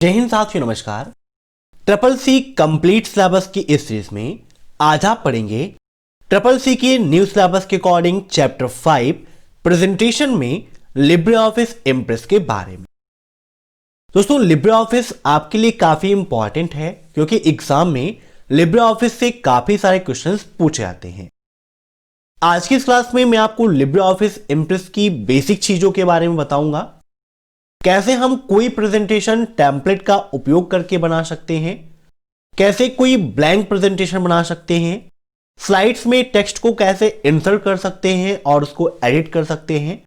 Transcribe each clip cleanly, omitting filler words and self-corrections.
जय हिंद साथियों, नमस्कार। ट्रिपल सी कंप्लीट सिलेबस की इस सीरीज में आज आप पढ़ेंगे ट्रिपल सी के न्यू सिलेबस के अकॉर्डिंग चैप्टर 5 प्रेजेंटेशन में लिब्रे ऑफिस इम्प्रेस के बारे में। दोस्तों, लिब्रे ऑफिस आपके लिए काफी इंपॉर्टेंट है क्योंकि एग्जाम में लिब्रे ऑफिस से काफी सारे क्वेश्चंस पूछे जाते हैं। आज की इस क्लास में मैं आपको लिब्रे ऑफिस इम्प्रेस की बेसिक चीजों के बारे में बताऊंगा, कैसे हम कोई प्रेजेंटेशन टेम्पलेट का उपयोग करके बना सकते हैं, कैसे कोई ब्लैंक प्रेजेंटेशन बना सकते हैं, स्लाइड्स में टेक्स्ट को कैसे इंसर्ट कर सकते हैं और उसको एडिट कर सकते हैं,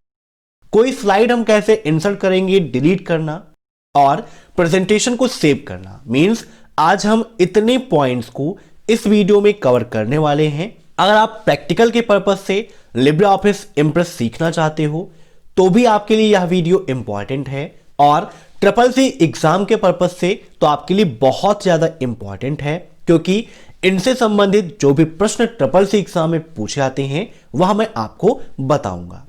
कोई स्लाइड हम कैसे इंसर्ट करेंगे, डिलीट करना और प्रेजेंटेशन को सेव करना। मींस आज हम इतने पॉइंट्स को इस वीडियो में कवर करने वाले हैं। अगर आप प्रैक्टिकल के पर्पज से लिब्रे ऑफिस इम्प्रेस सीखना चाहते हो तो भी आपके लिए यह वीडियो इंपॉर्टेंट है, और ट्रिपल सी एग्जाम के पर्पज से तो आपके लिए बहुत ज्यादा इंपॉर्टेंट है क्योंकि इनसे संबंधित जो भी प्रश्न ट्रिपल सी एग्जाम में पूछे जाते हैं वह मैं आपको बताऊंगा।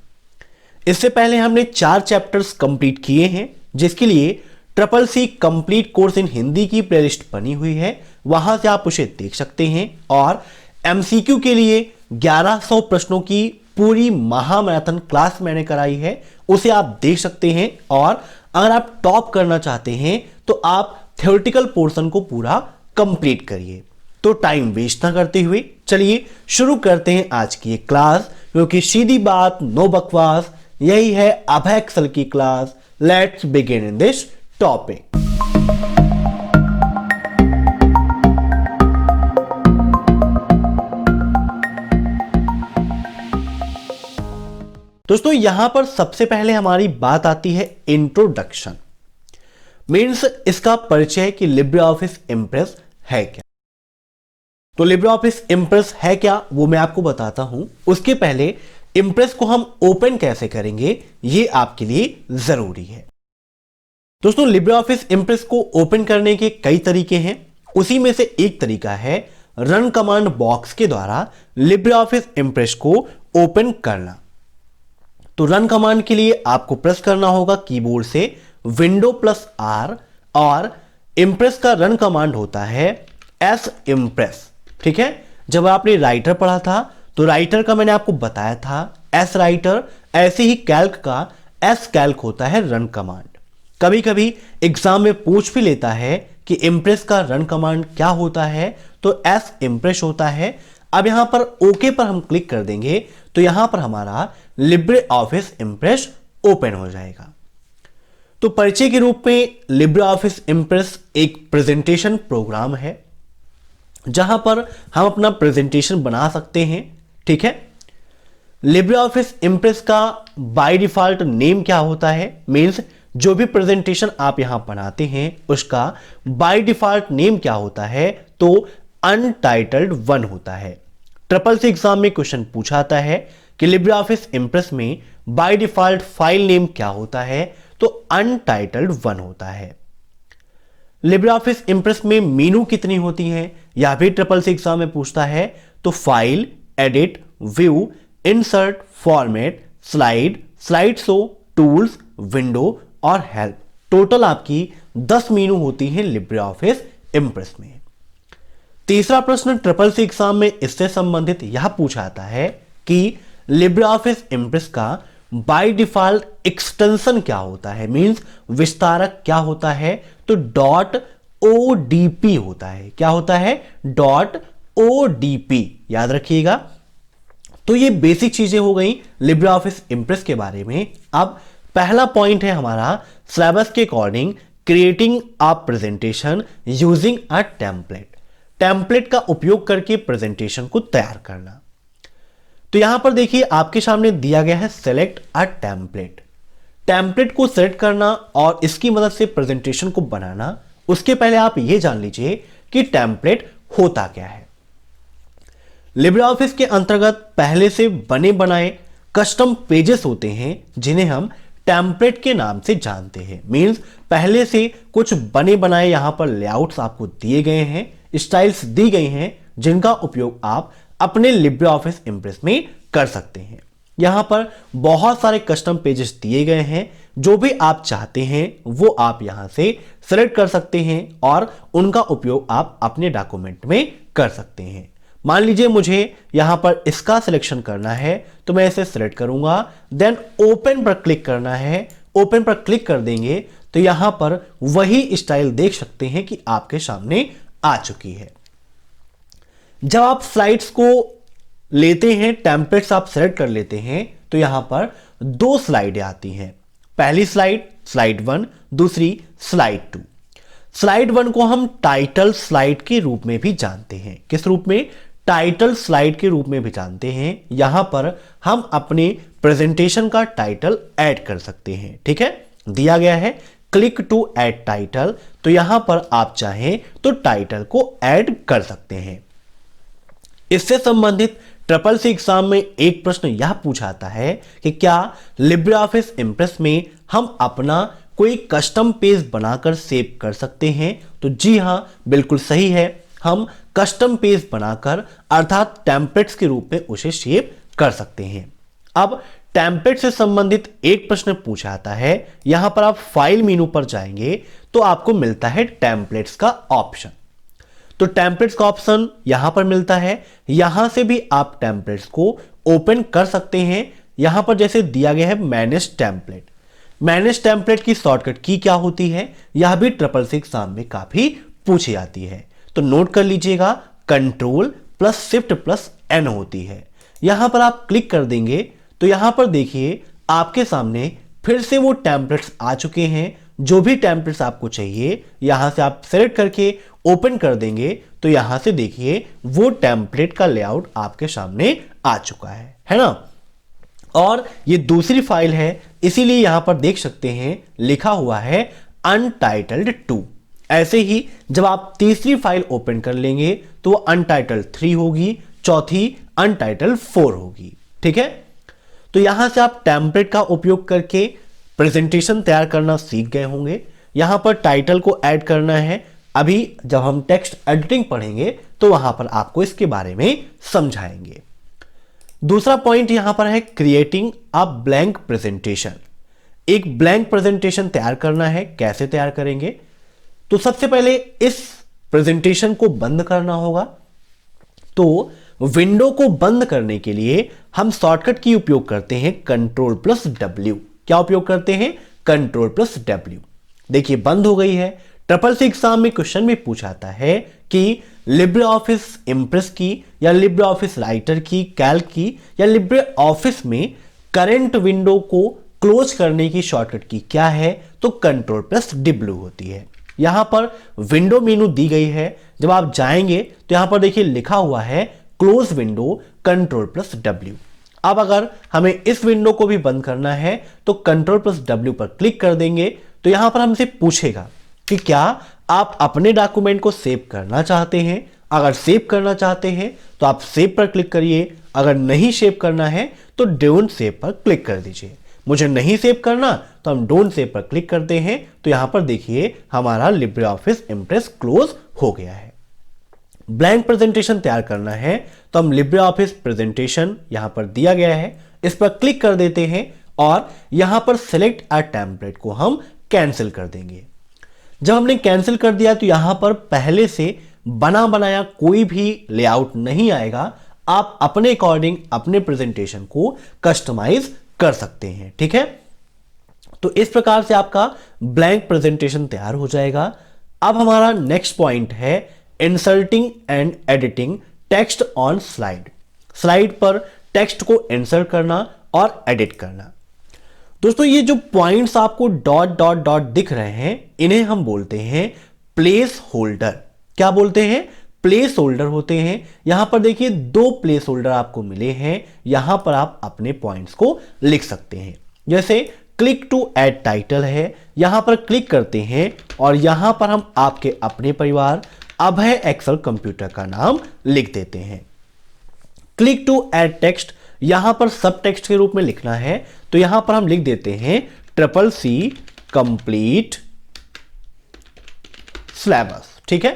इससे पहले हमने 4 चैप्टर्स कंप्लीट किए हैं, जिसके लिए triple C complete course in Hindi की प्लेलिस्ट बनी हुई है, वहां से आप उसे देख सकते हैं। और एमसीक्यू के लिए 1100 प्रश्नों की पूरी महामैराथन क्लास मैंने कराई है, उसे आप देख सकते हैं। और अगर आप टॉप करना चाहते हैं तो आप थ्योरेटिकल पोर्शन को पूरा कंप्लीट करिए। तो टाइम वेस्ट ना करते हुए चलिए शुरू करते हैं आज की ये क्लास, क्योंकि सीधी बात नो बकवास, यही है अभय एक्सेल की class. Let's begin in this topic. दोस्तों, यहां पर सबसे पहले हमारी बात आती है इंट्रोडक्शन। मींस इसका परिचय कि लिब्रे ऑफिस इम्प्रेस है क्या। तो लिब्रे ऑफिस इम्प्रेस है क्या वो मैं आपको बताता हूं। उसके पहले इम्प्रेस को हम ओपन कैसे करेंगे ये आपके लिए जरूरी है। दोस्तों, लिब्रे ऑफिस इम्प्रेस को ओपन करने के कई तरीके हैं, उसी में से एक तरीका है रन कमांड बॉक्स के द्वारा लिब्रे ऑफिस इम्प्रेस को ओपन करना। तो रन कमांड के लिए आपको प्रेस करना होगा कीबोर्ड से Window+R, और इम्प्रेस का रन कमांड होता है S इम्प्रेस। ठीक है, जब आपने राइटर पढ़ा था तो राइटर का मैंने आपको बताया था S राइटर, ऐसे ही कैल्क का S कैल्क होता है रन कमांड। कभी कभी एग्जाम में पूछ भी लेता है कि इम्प्रेस का रन कमांड क्या होता है, तो S इम्प्रेस होता है। अब यहां पर ओके पर हम क्लिक कर देंगे तो यहां पर हमारा लिब्रे ऑफिस इम्प्रेस ओपन हो जाएगा। तो परिचय के रूप में लिब्रे ऑफिस इम्प्रेस एक प्रेजेंटेशन प्रोग्राम है जहां पर हम अपना प्रेजेंटेशन बना सकते हैं। ठीक है, लिब्रे ऑफिस इम्प्रेस का बाय डिफॉल्ट नेम क्या होता है, मींस जो भी प्रेजेंटेशन आप यहां बनाते हैं उसका बाय डिफॉल्ट नेम क्या होता है, तो अनटाइटल्ड 1 होता है। ट्रिपल सी एग्जाम में क्वेश्चन पूछा आता है कि लिब्रे ऑफिस इम्प्रेस में बाय डिफॉल्ट फाइल नेम क्या होता है, तो अनटाइटल्ड 1 होता है। लिब्रे ऑफिस इम्प्रेस में मेनू कितनी होती हैं यह भी ट्रिपल सी एग्जाम में पूछता है, तो file, edit, view, insert, format, slide, slide show, tools, window और हेल्प। टोटल आपकी 10 मेनू होती हैं लिब्रे ऑफिस इम्प्रेस में। तीसरा प्रश्न ट्रिपल सी एग्जाम में इससे संबंधित यह पूछा जाता है कि लिब्रे ऑफिस इम्प्रेस का बाय डिफॉल्ट एक्सटेंशन क्या होता है, मींस विस्तारक क्या होता है, तो .odp होता है। क्या होता है? .odp, याद रखिएगा। तो ये बेसिक चीजें हो गई लिब्रे ऑफिस इम्प्रेस के बारे में। अब पहला पॉइंट है हमारा सिलेबस के according creating a presentation using a template. Template का उपयोग करके प्रेजेंटेशन को तैयार करना। तो यहां पर देखिए आपके सामने दिया गया है सेलेक्ट अ टेम्पलेट। टेम्पलेट को सेलेक्ट करना और इसकी मदद से प्रेजेंटेशन को बनाना। उसके पहले आप यह जान लीजिए कि टेम्पलेट होता क्या है। लिब्रे ऑफिस के अंतर्गत पहले से बने बनाए कस्टम पेजेस होते हैं जिन्हें हम टेम्पलेट के नाम से जानते हैं। मींस पहले से कुछ बने बनाए यहां पर लेआउट्स आपको दिए गए हैं, स्टाइल्स दी गई हैं जिनका उपयोग आप अपने लिब्रे ऑफिस इम्प्रेस में कर सकते हैं। यहां पर बहुत सारे कस्टम पेजेस दिए गए हैं, जो भी आप चाहते हैं वो आप यहां से सिलेक्ट कर सकते हैं और उनका उपयोग आप अपने डॉक्यूमेंट में कर सकते हैं। मान लीजिए मुझे यहां पर इसका सिलेक्शन करना है, तो मैं इसे सिलेक्ट करूंगा, देन ओपन पर क्लिक करना है। ओपन पर क्लिक कर देंगे तो यहां पर वही स्टाइल देख सकते हैं कि आपके सामने आ चुकी है। जब आप स्लाइड्स को लेते हैं, टेम्पलेट्स आप सेलेक्ट कर लेते हैं, तो यहां पर दो स्लाइडें आती हैं। पहली स्लाइड स्लाइड 1, दूसरी स्लाइड 2। स्लाइड 1 को हम टाइटल स्लाइड के रूप में भी जानते हैं। किस रूप में? टाइटल स्लाइड के रूप में भी जानते हैं। यहां पर हम अपने प्रेजेंटेशन का टाइटल ऐड कर सकते हैं। ठीक है, दिया गया है क्लिक टू ऐड टाइटल, तो यहां पर आप चाहें तो टाइटल को ऐड कर सकते हैं। इससे संबंधित CCC एग्जाम में एक प्रश्न यह पूछाता है कि क्या लिब्रे ऑफिस इंप्रेस में हम अपना कोई कस्टम पेज बनाकर सेव कर सकते हैं? तो जी हां, बिल्कुल सही है। हम कस्टम पेज बनाकर अर्थात टेम्पलेट्स के रूप में उसे सेव कर सकते हैं। अब टेम्पलेट से संबंधित एक प्रश्न पूछा जाता है। यहां पर आप फाइल मेनू पर जाएंगे तो आपको मिलता है टेम्पलेट्स का ऑप्शन। तो टेम्पलेट्स का ऑप्शन यहां पर मिलता है। यहां से भी आप टेम्पलेट्स को ओपन कर सकते हैं। यहां पर जैसे दिया गया है मैनेज टेम्पलेट। मैनेज टेम्पलेट की शॉर्टकट की क्या होती है, यह भी CCC एग्जाम में काफी पूछी जाती है। तो नोट कर लीजिएगा, Ctrl+Shift+N होती है। यहां पर आप क्लिक कर देंगे तो यहां पर देखिए आपके सामने फिर से वो टेम्पलेट्स आ चुके हैं। जो भी टेम्पलेट्स आपको चाहिए यहां से आप सेलेक्ट करके ओपन कर देंगे तो यहां से देखिए वो टेम्पलेट का लेआउट आपके सामने आ चुका है ना। और ये दूसरी फाइल है, इसीलिए यहां पर देख सकते हैं लिखा हुआ है अनटाइटल्ड 2। ऐसे ही जब आप तीसरी फाइल ओपन कर लेंगे तो वो अनटाइटल्ड 3 होगी, चौथी अनटाइटल्ड 4 होगी। ठीक है, तो यहां से आप टेम्पलेट का उपयोग करके प्रेजेंटेशन तैयार करना सीख गए होंगे। यहां पर टाइटल को ऐड करना है। अभी जब हम टेक्स्ट एडिटिंग पढ़ेंगे तो वहां पर आपको इसके बारे में समझाएंगे। दूसरा पॉइंट यहां पर है क्रिएटिंग अ ब्लैंक प्रेजेंटेशन। एक ब्लैंक प्रेजेंटेशन तैयार करना है। कैसे तैयार करेंगे? तो सबसे पहले इस प्रेजेंटेशन को बंद करना होगा। तो विंडो को बंद करने के लिए हम शॉर्टकट की उपयोग करते हैं Ctrl+W। क्या उपयोग करते हैं? Ctrl+W। देखिए बंद हो गई है। CCC एग्जाम में क्वेश्चन में पूछाता है कि लिब्रे ऑफिस इंप्रेस की या लिब्रे ऑफिस राइटर की, कैल्क की या लिब्रे ऑफिस में करंट विंडो को क्लोज करने की शॉर्टकट की क्या है? तो Ctrl+W होती है। यहां पर विंडो मेनू दी गई है। जब आप जाएंगे तो यहां पर देखिए लिखा हुआ है क्लोज विंडो Ctrl+W। अब अगर हमें इस विंडो को भी बंद करना है तो Ctrl+W पर क्लिक कर देंगे तो यहां पर हमसे पूछेगा कि क्या आप अपने डॉक्यूमेंट को सेव करना चाहते हैं। अगर सेव करना चाहते हैं तो आप सेव पर क्लिक करिए, अगर नहीं सेव करना है तो डोंट सेव पर क्लिक कर दीजिए। मुझे नहीं सेव करना तो हम डोंट सेव पर क्लिक करते हैं तो यहां पर देखिए हमारा लिब्रे ऑफिस इंप्रेस क्लोज हो गया है। ब्लैंक प्रेजेंटेशन तैयार करना है तो हम लिब्रे ऑफिस प्रेजेंटेशन यहां पर दिया गया है, इस पर क्लिक कर देते हैं और यहां पर सिलेक्ट अ टेम्पलेट को हम कैंसिल कर देंगे। जब हमने कैंसिल कर दिया तो यहां पर पहले से बना बनाया कोई भी लेआउट नहीं आएगा। आप अपने अकॉर्डिंग अपने प्रेजेंटेशन को कस्टमाइज कर सकते हैं। ठीक है, तो इस प्रकार से आपका ब्लैंक प्रेजेंटेशन तैयार हो जाएगा। अब हमारा नेक्स्ट पॉइंट है inserting and editing text on slide. Slide पर टेक्स्ट को इंसर्ट करना और एडिट करना। दोस्तों ये जो पॉइंट्स आपको डॉट डॉट डॉट दिख रहे हैं इन्हें हम बोलते हैं प्लेस होल्डर। क्या बोलते हैं? प्लेस होल्डर होते हैं। यहां पर देखिए 2 प्लेस होल्डर आपको मिले हैं। यहां पर आप अपने पॉइंट्स को लिख सकते हैं। जैसे क्लिक टू ऐड टाइटल है, यहां पर क्लिक करते हैं और यहां पर हम आपके अपने परिवार अभय एक्सेल कंप्यूटर का नाम लिख देते हैं। क्लिक टू ऐड टेक्स्ट, यहां पर सब टेक्स्ट के रूप में लिखना है तो यहां पर हम लिख देते हैं CCC कंप्लीट सिलेबस। ठीक है,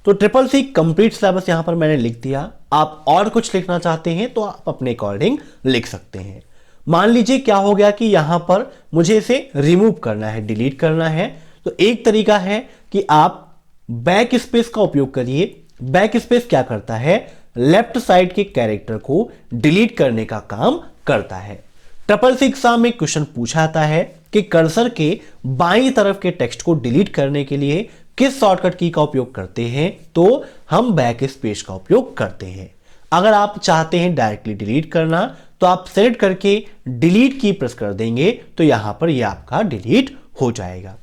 तो ट्रिपल सी कंप्लीट सिलेबस यहां पर मैंने लिख दिया। आप और कुछ लिखना चाहते हैं तो आप अपने अकॉर्डिंग लिख सकते हैं। मान लीजिए क्या हो गया कि यहां पर मुझे इसे रिमूव करना है, डिलीट करना है, तो एक तरीका है कि आप बैक स्पेस का उपयोग करिए। बैक स्पेस क्या करता है, लेफ्ट साइड के कैरेक्टर को डिलीट करने का काम करता है। ट्रिपल सी एग्जाम में क्वेश्चन पूछा जाता है कि कर्सर के बाईं तरफ के टेक्स्ट को डिलीट करने के लिए किस शॉर्टकट की का उपयोग करते हैं, तो हम बैक स्पेस का उपयोग करते हैं। अगर आप चाहते हैं डायरेक्टली डिलीट करना तो आप सेलेक्ट करके डिलीट की प्रेस कर देंगे तो यहां पर यह आपका डिलीट हो जाएगा।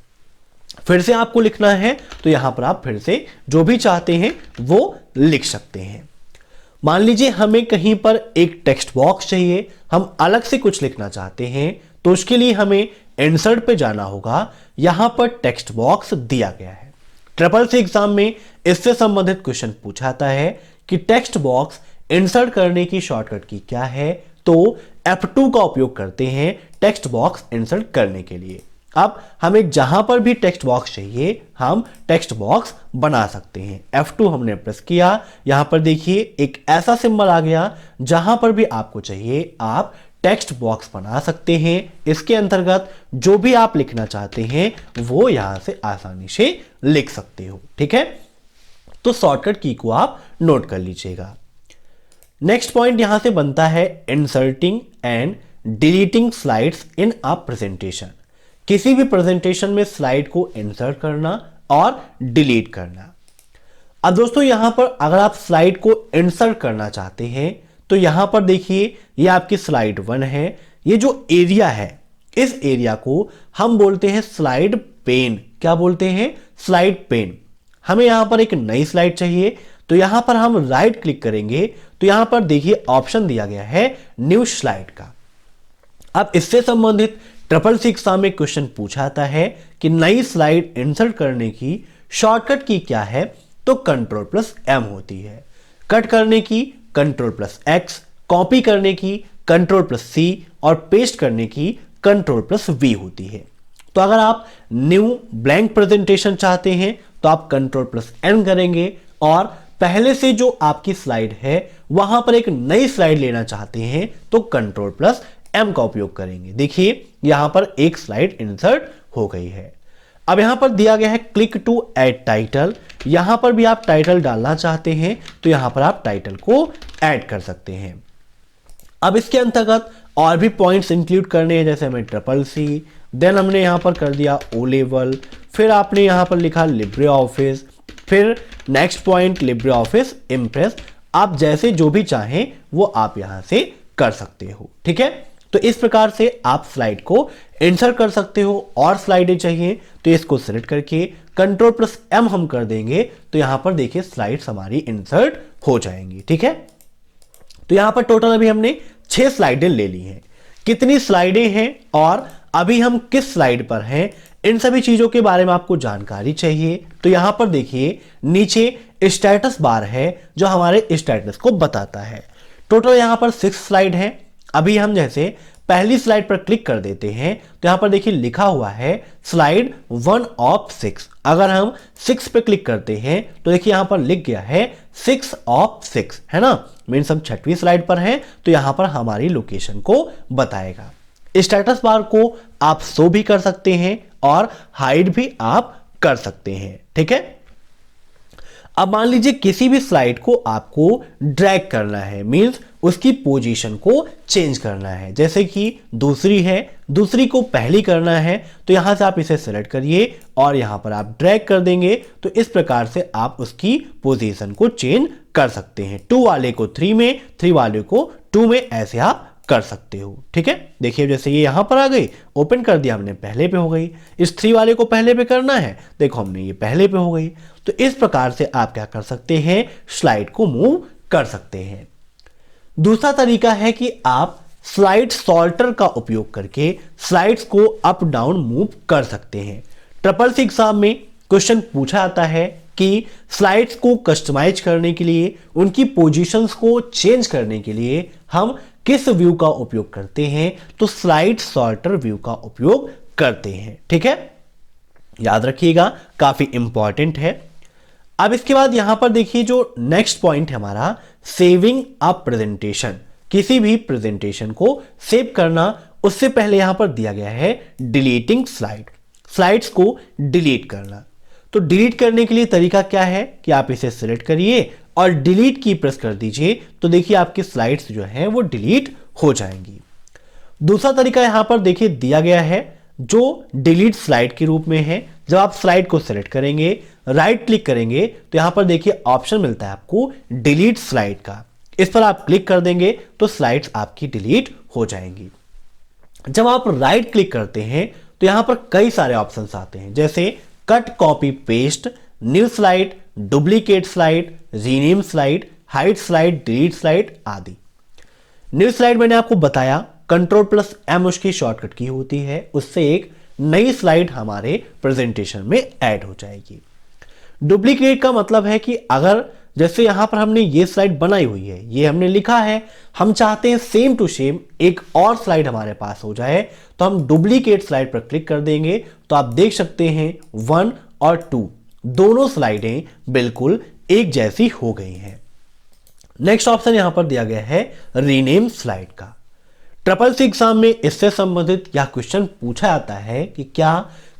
फिर से आपको लिखना है तो यहां पर आप फिर से जो भी चाहते हैं वो लिख सकते हैं। मान लीजिए हमें कहीं पर एक टेक्स्ट बॉक्स चाहिए, हम अलग से कुछ लिखना चाहते हैं, तो उसके लिए हमें इंसर्ट पे जाना होगा। यहां पर टेक्स्ट बॉक्स दिया गया है। ट्रिपल सी एग्जाम में इससे संबंधित क्वेश्चन पूछा जाता है कि टेक्स्ट बॉक्स इंसर्ट करने की शॉर्टकट की क्या है, तो F2 का उपयोग करते हैं टेक्स्ट बॉक्स इंसर्ट करने के लिए। अब हमें जहां पर भी टेक्स्ट बॉक्स चाहिए हम टेक्स्ट बॉक्स बना सकते हैं। F2 हमने प्रेस किया, यहां पर देखिए एक ऐसा सिंबल आ गया, जहां पर भी आपको चाहिए आप टेक्स्ट बॉक्स बना सकते हैं। इसके अंतर्गत जो भी आप लिखना चाहते हैं वो यहां से आसानी से लिख सकते हो। ठीक है, तो शॉर्टकट की को आप नोट कर लीजिएगा। नेक्स्ट पॉइंट यहां से बनता है inserting and deleting slides in a presentation. किसी भी प्रेजेंटेशन में स्लाइड को इंसर्ट करना और डिलीट करना। अब दोस्तों यहां पर अगर आप स्लाइड को इंसर्ट करना चाहते हैं तो यहां पर देखिए ये आपकी स्लाइड 1 है। ये जो एरिया है इस एरिया को हम बोलते हैं स्लाइड पेन। क्या बोलते हैं, स्लाइड पेन। हमें यहां पर एक नई स्लाइड चाहिए तो यहां पर हम राइट क्लिक करेंगे तो यहां पर देखिए ऑप्शन दिया गया है न्यू स्लाइड का। अब इससे संबंधित ट्रिपल सी एग्जाम में क्वेश्चन पूछा जाता है कि नई स्लाइड इंसर्ट करने की शॉर्टकट की क्या है, तो Ctrl+M होती है। कट करने की Ctrl+X, कॉपी करने की Ctrl+C और पेस्ट करने की Ctrl+V होती है। तो अगर आप न्यू ब्लैंक प्रेजेंटेशन चाहते हैं तो आप Ctrl+N करेंगे और पहले से जो आपकी स्लाइड है वहां पर एक नई स्लाइड लेना चाहते हैं तो Ctrl+M का उपयोग करेंगे। देखिए यहां पर एक स्लाइड इंसर्ट हो गई है। अब यहां पर दिया गया है क्लिक टू ऐड टाइटल। यहां पर भी आप टाइटल डालना चाहते हैं तो यहां पर आप टाइटल को ऐड कर सकते हैं। अब इसके अंतर्गत और भी पॉइंट्स इंक्लूड करने हैं, जैसे हमें ट्रिपल सी, देन हमने यहां पर कर दिया ओ लेवल, फिर आपने यहां पर लिखा लिब्रे ऑफिस, फिर next point Libre office impress. आप जैसे जो भी चाहें वो आप यहां से कर सकते हो। ठीक है, तो इस प्रकार से आप स्लाइड को इंसर्ट कर सकते हो। और स्लाइडें चाहिए तो इसको सिलेक्ट करके Ctrl+M हम कर देंगे तो यहां पर देखिए स्लाइड्स हमारी इंसर्ट हो जाएंगी। ठीक है, तो यहां पर टोटल अभी हमने 6 स्लाइडें ले ली हैं। कितनी स्लाइडें हैं और अभी हम किस स्लाइड पर हैं, इन सभी चीजों के बारे में आपको जानकारी चाहिए तो यहां पर देखिए नीचे स्टेटस बार है जो हमारे स्टेटस को बताता है। टोटल यहां पर 6 स्लाइड हैं। अभी हम जैसे पहली स्लाइड पर क्लिक कर देते हैं तो यहां पर देखिए लिखा हुआ है स्लाइड 1 of 6। अगर हम 6 पे क्लिक करते हैं तो देखिए यहां पर लिख गया है 6 of 6, है ना, मीन्स हम 6वीं स्लाइड पर हैं तो यहां पर हमारी लोकेशन को बताएगा। स्टेटस बार को आप शो भी कर सकते हैं और हाइड भी आप कर सकते हैं। ठीक है, अब मान लीजिए किसी भी स्लाइड को आपको ड्रैग करना है, मींस उसकी पोजीशन को चेंज करना है। जैसे कि दूसरी है, दूसरी को पहली करना है तो यहां से आप इसे सेलेक्ट करिए और यहां पर आप ड्रैग कर देंगे तो इस प्रकार से आप उसकी पोजीशन को चेंज कर सकते हैं। 2 वाले को 3 में, 3 वाले को 2 में, ऐसे आप कर सकते हो। ठीक है, देखिए जैसे ये यहां पर आ गई, ओपन कर दिया हमने, पहले पे हो गई। इस 3 वाले को पहले पे करना है, देखो हमने ये पहले पे हो गई। तो इस प्रकार से आप क्या कर सकते हैं, स्लाइड को मूव कर सकते हैं। दूसरा तरीका है कि आप स्लाइड सॉर्टर का उपयोग करके स्लाइड्स को अप डाउन मूव कर सकते हैं। ट्रिपल सी एग्जाम में क्वेश्चन पूछा जाता है कि स्लाइड्स को कस्टमाइज करने के लिए, उनकी पोजीशंस को चेंज करने के लिए हम किस व्यू का उपयोग करते हैं, तो स्लाइड सॉर्टर व्यू का उपयोग करते हैं। ठीक है, याद रखिएगा, काफी इंपॉर्टेंट है। अब इसके बाद यहां पर देखिए जो नेक्स्ट पॉइंट है हमारा, सेविंग अ प्रेजेंटेशन। किसी भी प्रेजेंटेशन को सेव करना, उससे पहले यहां पर दिया गया है डिलीटिंग स्लाइड्स को डिलीट करना। तो डिलीट करने के लिए तरीका क्या है कि आप इसे सिलेक्ट करिए और डिलीट की प्रेस कर दीजिए, तो देखिए आपकी स्लाइड्स जो है वो डिलीट हो जाएंगी। दूसरा तरीका यहां पर देखिए दिया गया है जो डिलीट स्लाइड के रूप में है। जब आप स्लाइड को सिलेक्ट करेंगे, राइट क्लिक करेंगे, तो यहां पर देखिए ऑप्शन मिलता है आपको डिलीट स्लाइड का। इस पर आप क्लिक कर देंगे तो स्लाइड्स आपकी डिलीट हो जाएंगी। जब आप राइट क्लिक करते हैं तो यहां पर कई सारे ऑप्शंस आते हैं, जैसे cut copy paste, new slide, duplicate slide, rename slide, hide slide, delete slide आदि। न्यू स्लाइड मैंने आपको बताया Ctrl+M उसकी शॉर्टकट की होती है, उससे एक नई स्लाइड हमारे प्रेजेंटेशन में ऐड हो जाएगी। डुप्लीकेट का मतलब है कि अगर जैसे यहां पर हमने ये स्लाइड बनाई हुई है, ये हमने लिखा है, हम चाहते हैं सेम टू सेम एक और स्लाइड हमारे पास हो जाए, तो हम डुप्लीकेट स्लाइड पर क्लिक कर देंगे। तो आप देख सकते हैं 1 और 2 दोनों स्लाइडें बिल्कुल एक जैसी हो गई हैं। नेक्स्ट ऑप्शन यहां पर दिया गया है रीनेम स्लाइड का। SSC एग्जाम में इससे संबंधित यह क्वेश्चन पूछा जाता है कि क्या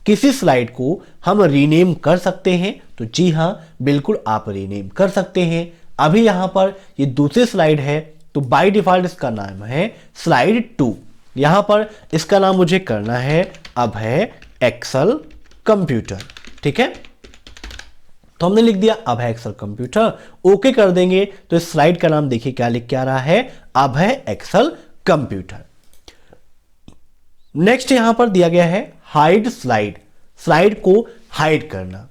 किसी स्लाइड को हम रीनेम कर सकते हैं? तो जी हां, बिल्कुल आप रीनेम कर सकते हैं। अभी यहां पर ये दूसरी स्लाइड है, तो बाय डिफॉल्ट इसका नाम है स्लाइड 2। यहां पर इसका नाम मुझे करना है अब है एक्सेल कंप्यूटर। ठीक है, तो हमने लिख दिया अब है एक्सेल कंप्यूटर, ओके कर देंगे तो इस स्लाइड का नाम देखिए क्या लिख के आ रहा है, अब है एक्सेल कंप्यूटर। नेक्स्ट यहां पर दिया गया है हाइड स्लाइड को हाइड करना।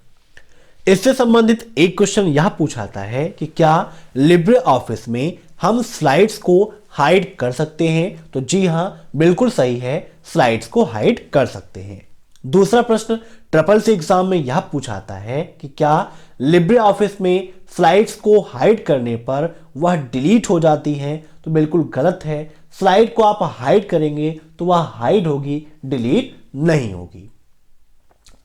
इससे संबंधित एक क्वेश्चन यह पूछाता है कि क्या लिब्रे ऑफिस में हम स्लाइड्स को हाइड कर सकते हैं? तो जी हां, बिल्कुल सही है, स्लाइड्स को हाइड कर सकते हैं। दूसरा प्रश्न SSC एग्जाम में यह पूछाता है कि क्या लिब्रे ऑफिस में स्लाइड्स को हाइड करने पर वह डिलीट हो जाती हैं? तो बिल्कुल गलत है, स्लाइड को आप हाइड करेंगे तो वह हाइड होगी, डिलीट नहीं होगी।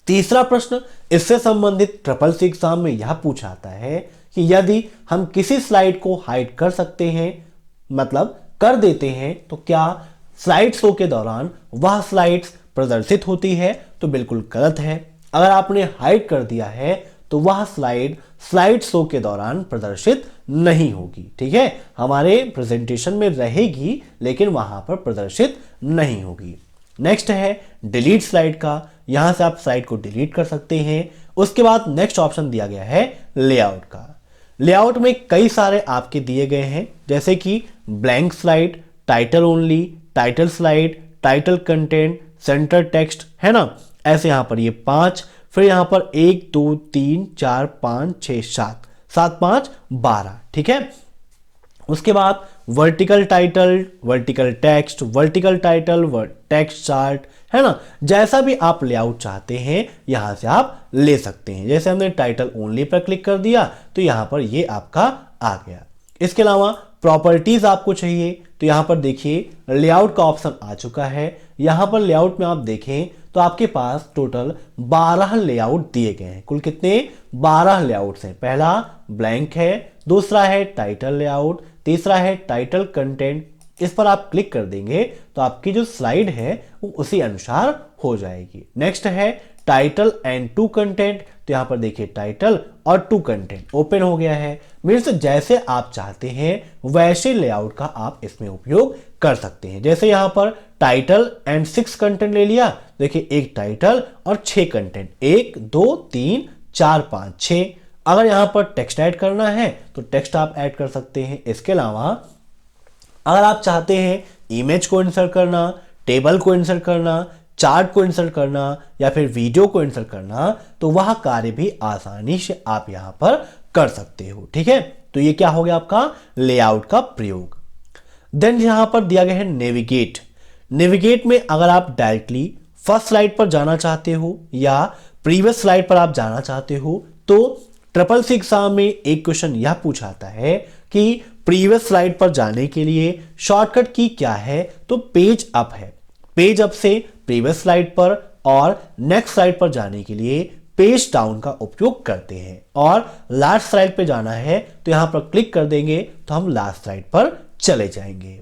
तीसरा प्रश्न इससे संबंधित SSC एग्जाम में यह पूछाता है कि यदि हम किसी स्लाइड को हाइड कर सकते हैं, मतलब कर देते हैं, तो क्या स्लाइड शो के दौरान वह स्लाइड्स प्रदर्शित होती है? तो बिल्कुल गलत है। अगर आपने हाइड कर दिया है तो वह स्लाइड शो के दौरान प्रदर्शित नहीं होगी। ठीक है, हमारे प्रेजेंटेशन में रहेगी लेकिन वहां पर प्रदर्शित नहीं होगी। नेक्स्ट है डिलीट स्लाइड का, यहां से आप स्लाइड को डिलीट कर सकते हैं। उसके बाद नेक्स्ट ऑप्शन दिया गया है लेआउट का। लेआउट में कई सारे आपके दिए गए हैं, जैसे कि blank slide, title only, title slide, title content, centre text, है ना। ऐसे यहां पर ये 5, फिर यहां पर 1 2 3 4 5 6 7 7 5 12। ठीक है, उसके बाद vertical title, vertical text, vertical title, text chart, है ना। जैसा भी आप लेआउट चाहते हैं यहां से आप ले सकते हैं। जैसे हमने टाइटल ओनली पर क्लिक कर दिया तो यहां पर ये आपका आ गया। इसके अलावा प्रॉपर्टीज आपको चाहिए तो यहां पर देखिए लेआउट का ऑप्शन आ चुका है। यहां पर लेआउट में आप देखें तो आपके पास टोटल 12 लेआउट दिए गए हैं। कुल कितने? 12 लेआउट्स हैं। पहला ब्लैंक है, दूसरा है टाइटल लेआउट, तीसरा है टाइटल कंटेंट। इस पर आप क्लिक कर देंगे तो आपकी जो स्लाइड है वो उसी अनुसार हो जाएगी। नेक्स्ट है टाइटल एंड 2 कंटेंट, तो यहां पर देखिए टाइटल और 2 कंटेंट ओपन हो गया है। मीन्स जैसे आप चाहते हैं वैसे लेआउट का आप इसमें उपयोग कर सकते हैं। जैसे यहां पर टाइटल एंड 6 कंटेंट ले लिया, देखिए एक टाइटल और 6 कंटेंट, 1 2 3 4 5 6। अगर यहां पर टेक्स्ट ऐड करना है तो टेक्स्ट आप ऐड कर सकते हैं। इसके अलावा अगर आप चाहते हैं इमेज को इंसर्ट करना, टेबल को इंसर्ट करना, चार्ट को इंसर्ट करना या फिर वीडियो को इंसर्ट करना, तो वह कार्य भी आसानी से आप यहां पर कर सकते हो। ठीक है, तो ये क्या हो गया आपका लेआउट का प्रयोग। देन यहां पर दिया गया है नेविगेट में अगर आप डायरेक्टली फर्स्ट स्लाइड पर जाना चाहते हो या प्रीवियस स्लाइड पर आप जाना चाहते हो, तो SSC एग्जाम में एक क्वेश्चन यह पूछाता है कि प्रीवियस स्लाइड पर जाने के लिए शॉर्टकट की क्या है? तो पेज अप है। पेज अप से प्रीवियस स्लाइड पर और नेक्स्ट स्लाइड पर जाने के लिए पेज डाउन का उपयोग करते हैं। और लास्ट स्लाइड पे जाना है तो यहां पर क्लिक कर देंगे तो हम लास्ट स्लाइड पर चले जाएंगे।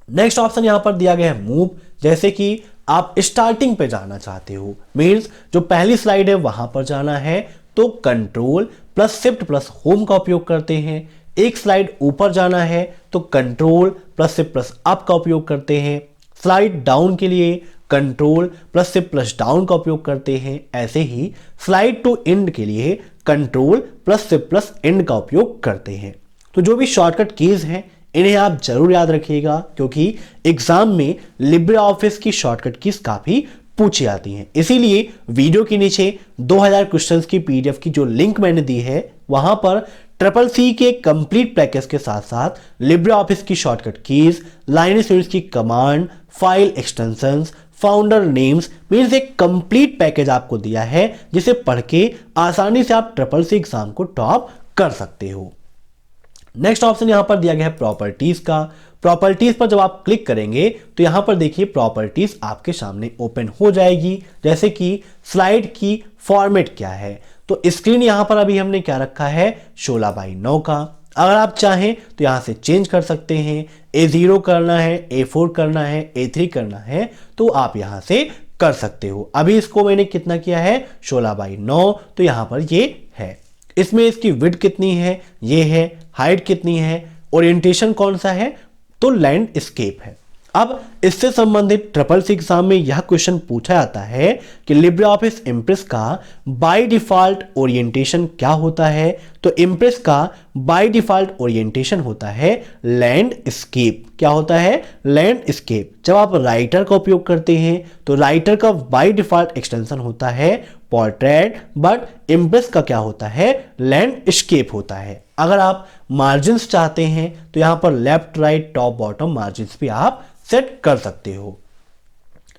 नेक्स्ट ऑप्शन यहां पर दिया गया है मूव। जैसे कि आप स्टार्टिंग पे जाना चाहते हो, मींस जो पहली स्लाइड है वहां पर जाना है, तो control plus shift plus home का उपयोग करते हैं। एक स्लाइड ऊपर जाना है तो control plus shift plus up का उपयोग करते हैं। स्लाइड डाउन के लिए control plus shift plus down का उपयोग करते हैं। ऐसे ही स्लाइड टू एंड के लिए control plus shift plus and का उपयोग करते हैं। तो जो भी शॉर्टकट कीज हैं इन्हें आप जरूर याद रखिएगा, क्योंकि एग्जाम में लिब्रे ऑफिस की शॉर्टकट कीज काफी पूछी जाती हैं। इसीलिए वीडियो के नीचे 2000 क्वेश्चंस की पीडीएफ की जो लिंक मैंने दी है वहां पर CCC के कंप्लीट पैकेज के साथ साथ लिब्रे ऑफिस की शॉर्टकट कीज, लाइनस यूनिट्स की command, file extensions, founder names, means एक कंप्लीट पैकेज आपको दिया है जिसे पढ़ के आसानी से आप CCC एग्जाम को टॉप कर सकते हो। नेक्स्ट ऑप्शन यहां पर दिया गया है प्रॉपर्टीज का। प्रॉपर्टीज पर जब आप क्लिक करेंगे तो यहां पर देखिए प्रॉपर्टीज आपके सामने ओपन हो जाएगी। जैसे कि स्लाइड की फॉर्मेट क्या है, तो स्क्रीन यहां पर अभी हमने क्या रखा है 16:9 का। अगर आप चाहें तो यहां से चेंज कर सकते हैं, A0 करना है, A4 करना है, A3 करना है तो आप यहां से कर सकते हो। अभी इसको मैंने कितना किया है 16:9, तो यहां पर ये है। इसमें इसकी विड्थ कितनी है, ये है, हाइट कितनी है, ओरिएंटेशन कौन सा है, तो लैंडस्केप है। अब इससे संबंधित CCC एग्जाम में यह क्वेश्चन पूछा जाता है कि लिब्रे ऑफिस इम्प्रेस का बाय डिफॉल्ट ओरिएंटेशन क्या होता है, तो इम्प्रेस का बाय डिफॉल्ट ओरिएंटेशन होता है लैंडस्केप। क्या होता है, लैंडस्केप। जब आप राइटर का उपयोग करते हैं तो राइटर का बाय डिफॉल्ट एक्सटेंशन होता है पोर्ट्रेट, बट इम्प्रेस का क्या होता है लैंडस्केप होता है। अगर आप मार्जिन्स चाहते हैं तो यहां पर left right top bottom margins भी आप सेट कर सकते हो।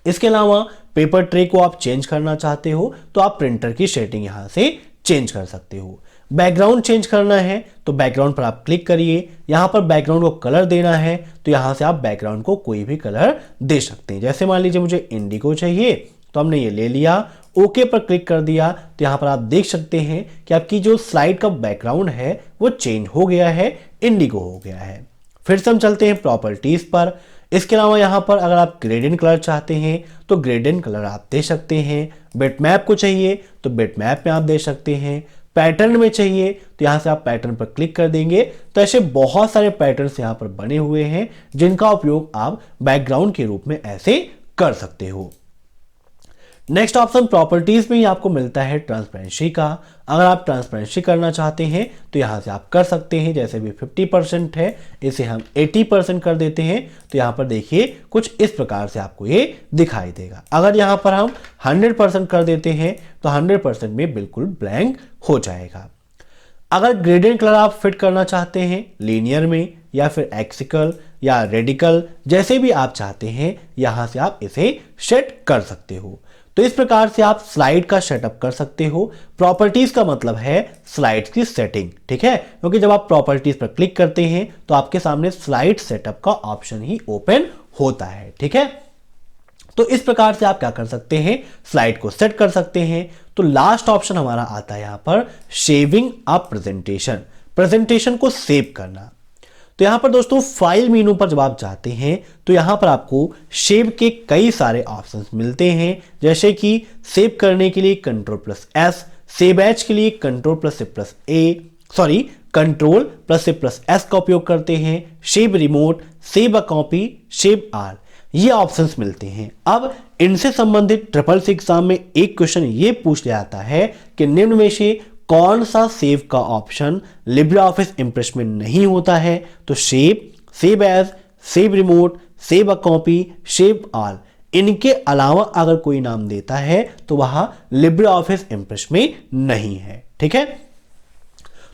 इसके अलावा पेपर ट्रे को आप चेंज करना चाहते हो तो आप प्रिंटर की सेटिंग यहां से चेंज कर सकते हो। बैकग्राउंड चेंज करना है तो बैकग्राउंड पर आप क्लिक करिए। यहां पर बैकग्राउंड को कलर देना है तो यहां से आप बैकग्राउंड को कोई भी कलर दे सकते हैं। जैसे मान लीजिए मुझे इंडिगो चाहिए तो हमने ये ले लिया, ओके पर क्लिक कर दिया तो यहां पर आप देख सकते हैं कि आपकी जो स्लाइड का बैकग्राउंड है वो चेंज हो गया है, इंडिगो हो गया है। फिर से हम चलते हैं प्रॉपर्टीज पर। इसके अलावा यहां पर अगर आप ग्रेडियंट कलर चाहते हैं तो ग्रेडियंट कलर आप दे सकते हैं। बिटमैप को चाहिए तो बिटमैप में आप दे सकते हैं। पैटर्न में चाहिए तो यहां से आप पैटर्न पर क्लिक कर देंगे तो ऐसे बहुत सारे पैटर्न्स यहां पर बने हुए हैं जिनका उपयोग आप बैकग्राउंड के रूप में ऐसे कर सकते हो। नेक्स्ट ऑप्शन प्रॉपर्टीज में ही आपको मिलता है ट्रांसपेरेंसी का। अगर आप ट्रांसपेरेंसी करना चाहते हैं तो यहां से आप कर सकते हैं। जैसे भी 50% है इसे हम 80% कर देते हैं तो यहां पर देखिए कुछ इस प्रकार से आपको ये दिखाई देगा। अगर यहां पर हम 100% कर देते हैं तो 100% में बिल्कुल ब्लैंक हो जाएगा। अगर ग्रेडियंट कलर आप फिट करना चाहते हैं लीनियर में या फिर एक्सिकल या रेडिकल, जैसे भी आप चाहते हैं यहां से आप इसे सेट कर सकते हो। तो इस प्रकार से आप स्लाइड का सेटअप कर सकते हो। प्रॉपर्टीज का मतलब है स्लाइड्स की सेटिंग, ठीक है, क्योंकि जब आप प्रॉपर्टीज पर क्लिक करते हैं तो आपके सामने स्लाइड सेटअप का ऑप्शन ही ओपन होता है, ठीक है। तो इस प्रकार से आप क्या कर सकते हैं, स्लाइड को सेट कर सकते हैं। तो लास्ट ऑप्शन हमारा आता है यहां पर सेविंग अ प्रेजेंटेशन, प्रेजेंटेशन को सेव करना। तो यहां पर दोस्तों फाइल मेनू पर जब आप जाते हैं तो यहां पर आपको सेव के कई सारे ऑप्शंस मिलते हैं। जैसे कि सेव करने के लिए Ctrl+S, सेव एज के लिए Ctrl+S का उपयोग करते हैं। Save remote, save a copy, save all, ये ऑप्शंस मिलते हैं। अब इनसे संबंधित CCC एग्जाम में एक क्वेश्चन ये पूछ लिया जाता है कि निम्न में से कौन सा सेव का ऑप्शन लिब्रे ऑफिस इम्प्रेस में नहीं होता है, तो save, save as, save remote, save a copy, save all, इनके अलावा अगर कोई नाम देता है तो वह लिब्रे ऑफिस इम्प्रेस में नहीं है, ठीक है।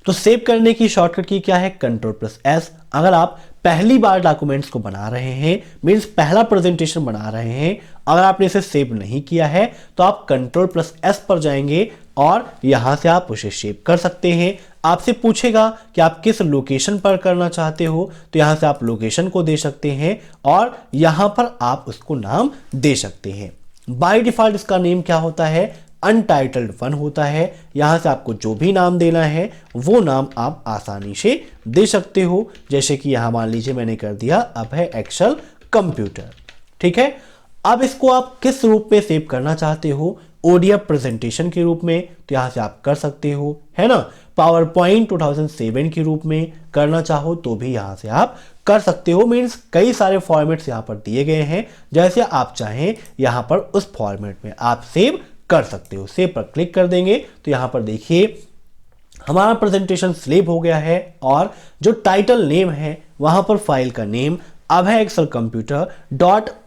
तो सेव करने की शॉर्टकट की क्या है Ctrl+S। अगर आप पहली बार डॉक्यूमेंट्स को बना रहे हैं, मींस पहला प्रेजेंटेशन बना रहे हैं, अगर आपने इसे सेव नहीं किया है तो आप Ctrl+S पर जाएंगे और यहां से आप उसे सेव कर सकते हैं। आपसे पूछेगा कि आप किस लोकेशन पर करना चाहते हो, तो यहां से आप लोकेशन को दे सकते हैं और यहां पर आप उसको नाम दे सकते हैं। बाय डिफॉल्ट इसका नेम क्या होता है अनटाइटल्ड 1 होता है। यहां से आपको जो भी नाम देना है वो नाम आप आसानी से दे सकते हो। जैसे कि यहां मान लीजिए मैंने कर दिया अभय एक्सेल कंप्यूटर। ठीक है, अब इसको आप किस रूप में सेव करना चाहते हो, ओडीएफ प्रेजेंटेशन के रूप में, तो यहां से आप कर सकते हो, है ना। पावर पॉइंट 2007 के रूप में करना चाहो तो भी यहां से आप कर सकते हो। मीन्स कई सारे फॉर्मेट्स यहां पर दिए गए हैं, जैसे आप चाहें यहां पर उस फॉर्मेट में आप सेव कर सकते हो। सेव पर क्लिक कर देंगे तो यहां पर देखिए हमारा प्रेजेंटेशन सेव हो गया है और जो टाइटल नेम है वहां पर फाइल का नेम अभय एक्सेल कंप्यूटर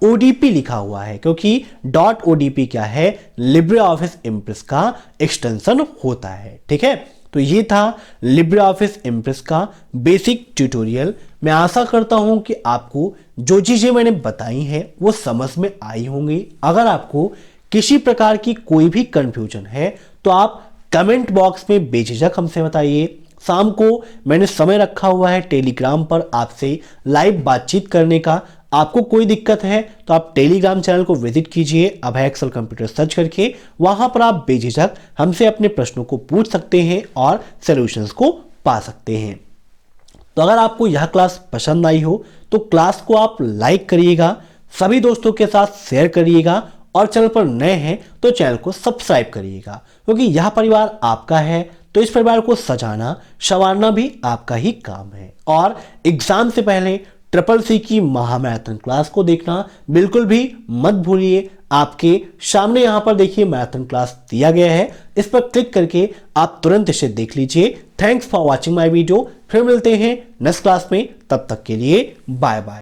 .odp लिखा हुआ है, क्योंकि .odp क्या है, लिब्रे ऑफिस इम्प्रेस का एक्सटेंशन होता है। ठीक है, तो ये था लिब्रे ऑफिस इम्प्रेस का बेसिक ट्यूटोरियल। मैं आशा करता हूं कि आपको जो चीजें मैंने बताई हैं वो समझ में आई होंगी। अगर आपको किसी प्रकार की कोई भी कंफ्यूजन है तो आप कमेंट बॉक्स में बेझिझक हमसे बताइए। शाम को मैंने समय रखा हुआ है टेलीग्राम पर आपसे लाइव बातचीत करने का। आपको कोई दिक्कत है तो आप टेलीग्राम चैनल को विजिट कीजिए, अभय एक्सेल कंप्यूटर सर्च करके। वहां पर आप बेझिझक हमसे अपने प्रश्नों को पूछ सकते हैं और सॉल्यूशंस को पा सकते हैं। तो अगर आपको यह क्लास पसंद आई हो तो क्लास को आप लाइक करिएगा, सभी दोस्तों के साथ शेयर करिएगा और चैनल पर नए हैं तो चैनल को सब्सक्राइब करिएगा, क्योंकि यह परिवार आपका है तो इस परिवार को सजाना संवारना भी आपका ही काम है। और एग्जाम से पहले CCC की महामैराथन क्लास को देखना बिल्कुल भी मत भूलिए। आपके सामने यहां पर देखिए मैराथन क्लास दिया गया है, इस पर क्लिक करके आप तुरंत इसे देख लीजिए। Thanks for watching my video. फिर मिलते हैं नेक्स्ट क्लास में, तब तक के लिए बाय बाय।